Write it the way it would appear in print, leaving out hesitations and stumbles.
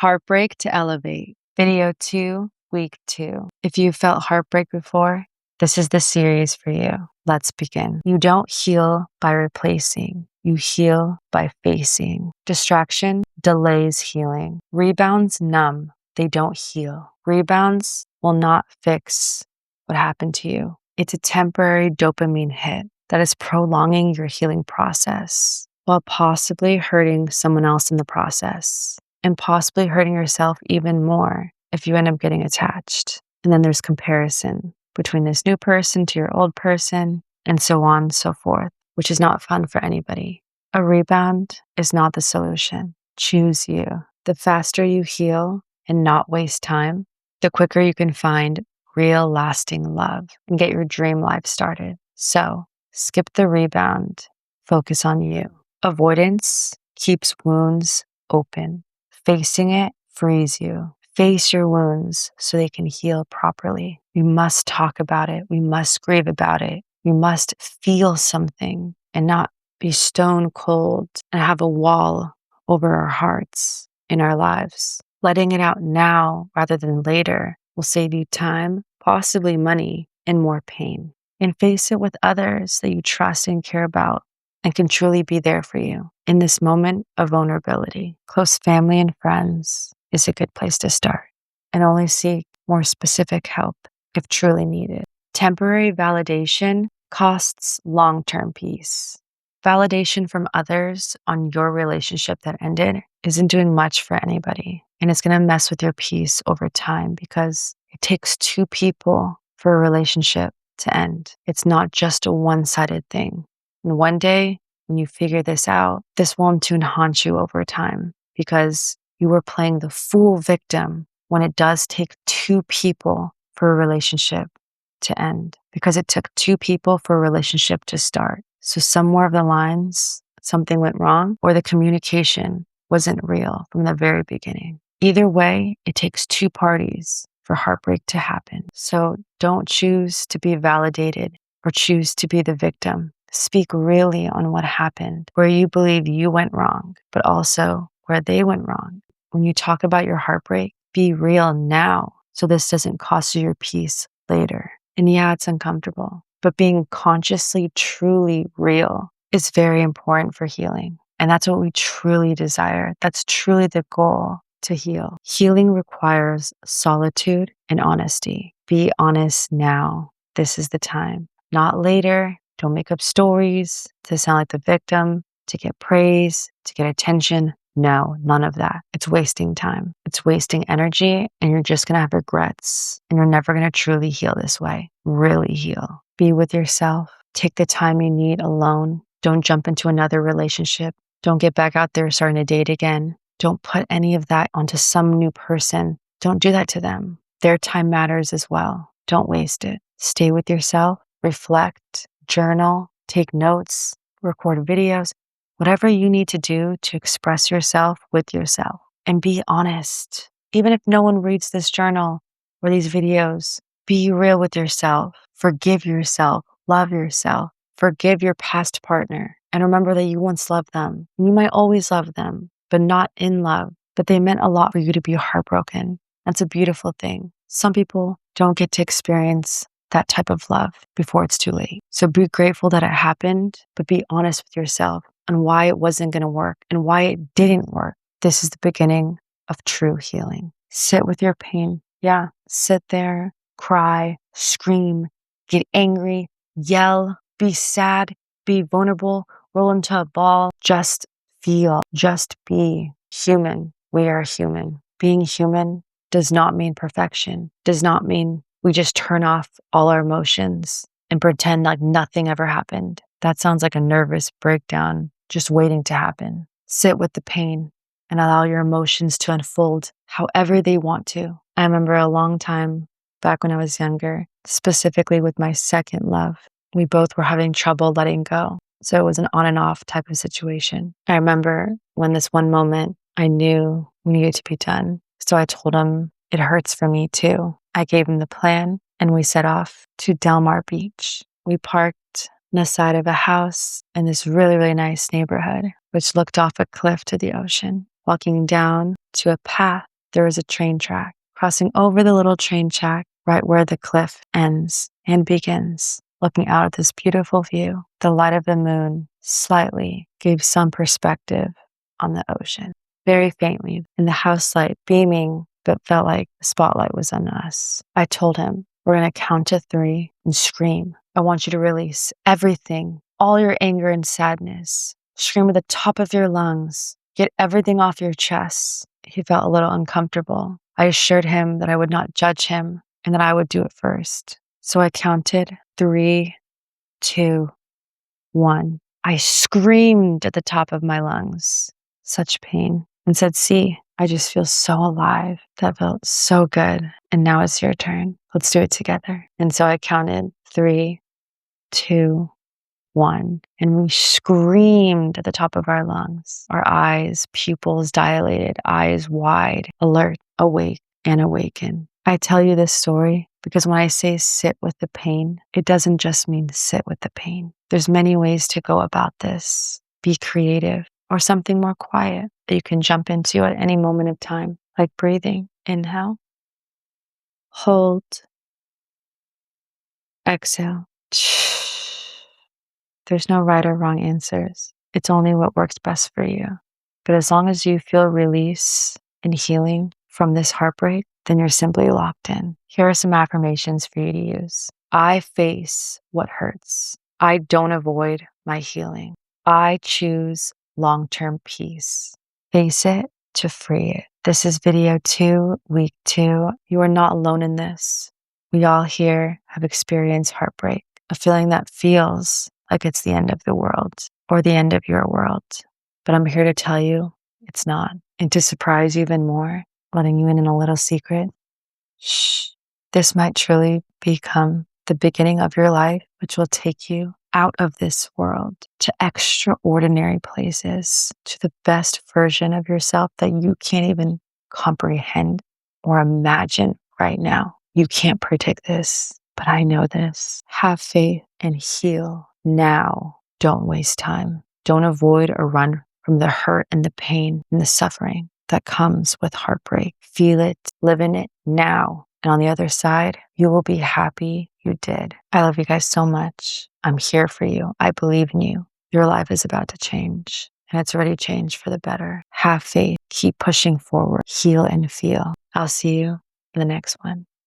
Heartbreak to Elevate. Video 2, Week 2. If you felt heartbreak before, this is the series for you. Let's begin. You don't heal by replacing. You heal by facing. Distraction delays healing. Rebounds numb. They don't heal. Rebounds will not fix what happened to you. It's a temporary dopamine hit that is prolonging your healing process while possibly hurting someone else in the process and possibly hurting yourself even more if you end up getting attached. And then there's comparison between this new person to your old person and so on and so forth, which is not fun for anybody. A rebound is not the solution. Choose you. The faster you heal and not waste time, the quicker you can find real lasting love and get your dream life started. So skip the rebound. Focus on you. Avoidance keeps wounds open. Facing it frees you. Face your wounds so they can heal properly. We must talk about it. We must grieve about it. We must feel something and not be stone cold and have a wall over our hearts in our lives. Letting it out now rather than later will save you time, possibly money, and more pain. And face it with others that you trust and care about and can truly be there for you in this moment of vulnerability. Close family and friends is a good place to start, and only seek more specific help if truly needed. Temporary validation costs long-term peace. Validation from others on your relationship that ended isn't doing much for anybody, and it's going to mess with your peace over time because it takes two people for a relationship to end. It's not just a one-sided thing. And one day, when you figure this out, this won't haunt you over time because you were playing the fool victim when it does take two people for a relationship to end, because it took two people for a relationship to start. So somewhere of the lines, something went wrong, or the communication wasn't real from the very beginning. Either way, it takes two parties for heartbreak to happen. So don't choose to be validated or choose to be the victim. Speak really on what happened, where you believe you went wrong, but also where they went wrong. When you talk about your heartbreak, be real now so this doesn't cost you your peace later. And yeah, it's uncomfortable, but being consciously, truly real is very important for healing. And that's what we truly desire. That's truly the goal, to heal. Healing requires solitude and honesty. Be honest now. This is the time, not later. Don't make up stories to sound like the victim, to get praise, to get attention. No, none of that. It's wasting time. It's wasting energy, and you're just going to have regrets, and you're never going to truly heal this way. Really heal. Be with yourself. Take the time you need alone. Don't jump into another relationship. Don't get back out there starting to date again. Don't put any of that onto some new person. Don't do that to them. Their time matters as well. Don't waste it. Stay with yourself. Reflect. Journal. Take notes. Record videos. Whatever you need to do to express yourself with yourself. And be honest. Even if no one reads this journal or these videos, be real with yourself. Forgive yourself. Love yourself. Forgive your past partner. And remember that you once loved them. You might always love them, but not in love. But they meant a lot for you to be heartbroken. That's a beautiful thing. Some people don't get to experience that type of love before it's too late. So be grateful that it happened, but be honest with yourself on why it wasn't going to work and why it didn't work. This is the beginning of true healing. Sit with your pain. Yeah, sit there, cry, scream, get angry, yell, be sad, be vulnerable, roll into a ball. Just feel, just be human. We are human. Being human does not mean perfection, does not mean we just turn off all our emotions and pretend like nothing ever happened. That sounds like a nervous breakdown just waiting to happen. Sit with the pain and allow your emotions to unfold however they want to. I remember a long time back when I was younger, specifically with my second love, we both were having trouble letting go. So it was an on and off type of situation. I remember when this one moment I knew we needed to be done. So I told him, it hurts for me too. I gave him the plan and we set off to Del Mar Beach. We parked on the side of a house in this really, really nice neighborhood, which looked off a cliff to the ocean. Walking down to a path there was a train track. Crossing over the little train track, right where the cliff ends and begins, looking out at this beautiful view, the light of the moon slightly gave some perspective on the ocean. Very faintly, in the house light beaming, but felt like the spotlight was on us. I told him, we're going to count to 3 and scream. I want you to release everything, all your anger and sadness. Scream at the top of your lungs. Get everything off your chest. He felt a little uncomfortable. I assured him that I would not judge him and that I would do it first. So I counted 3, 2, 1. I screamed at the top of my lungs. Such pain. And said, see, I just feel so alive. That felt so good. And now it's your turn. Let's do it together. And so I counted 3, 2, 1. And we screamed at the top of our lungs. Our eyes, pupils dilated, eyes wide, alert, awake, and awaken. I tell you this story because when I say sit with the pain, it doesn't just mean sit with the pain. There's many ways to go about this. Be creative or something more quiet that you can jump into at any moment of time, like breathing. Inhale, hold, exhale. There's no right or wrong answers. It's only what works best for you. But as long as you feel release and healing from this heartbreak, then you're simply locked in. Here are some affirmations for you to use. I face what hurts. I don't avoid my healing. I choose long-term peace. Face it to free it. This is video 2, week 2. You are not alone in this. We all here have experienced heartbreak, a feeling that feels like it's the end of the world or the end of your world. But I'm here to tell you it's not. And to surprise you even more, letting you in a little secret, this might truly become the beginning of your life, which will take you out of this world to extraordinary places, to the best version of yourself that you can't even comprehend or imagine right now. You can't predict this, but I know this. Have faith and heal now. Don't waste time. Don't avoid or run from the hurt and the pain and the suffering that comes with heartbreak. Feel it, live in it now. And on the other side, you will be happy you did. I love you guys so much. I'm here for you. I believe in you. Your life is about to change, and it's already changed for the better. Have faith. Keep pushing forward. Heal and feel. I'll see you in the next one.